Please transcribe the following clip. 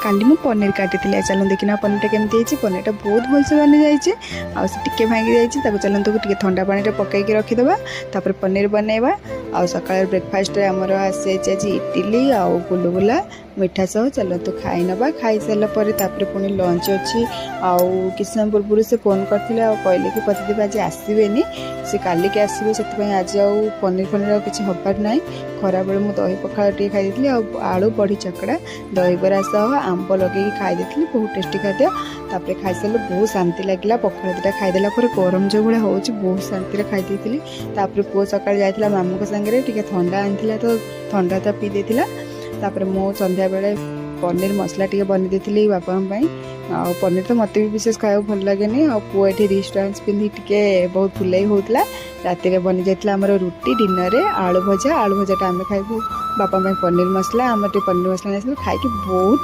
काली मु पनीर काटी चलो देखना पनीर केमती होती पनीर बहुत भलसे बनी जाइए आगे भांगी जाइए चलते टे ठंडा पानी पकईकि रखीदे तापर पनीर बनैबा आ सका ब्रेकफास्ट आमर आसी आज इडली आउ गुलगुला मिठा सह चलतु खाई नवा खाई सारापर पुणी लंच अच्छी आउ कि समय पूर्व से फोन करते कहले कि पतिदेव आज आसबेनि से कालिक आसबे से आज पनीर फनीर किसी हबार ना खरा बेले मुझे दही पखाड़ टे खाई आलू बड़ी चकड़ा दही बरा सह आंब लगे खाई बहुत टेस्टी खाद्य तापर खाई सारे बहुत शांति लगे पखाड़ दुटा खाईदेला गरम जो भाई हो बहुत शांति खाई पुओ सका जाता मामू सांगे टे ठंडा आनी तो ठंडा तो पी देला तापर मो संध्या बेले पनीर मसला टी बनी देती बापा आ पनीर तो मत भी विशेष खाया भल लगे आ पुओ ये रिस्ट डांस पिंधि टे बहुत फुलाई होता राति में बनी जाता आम रुटी डिनर आलू भजा आम खाइबू बापा पनीर मसला आम पनीर मसला खाई बहुत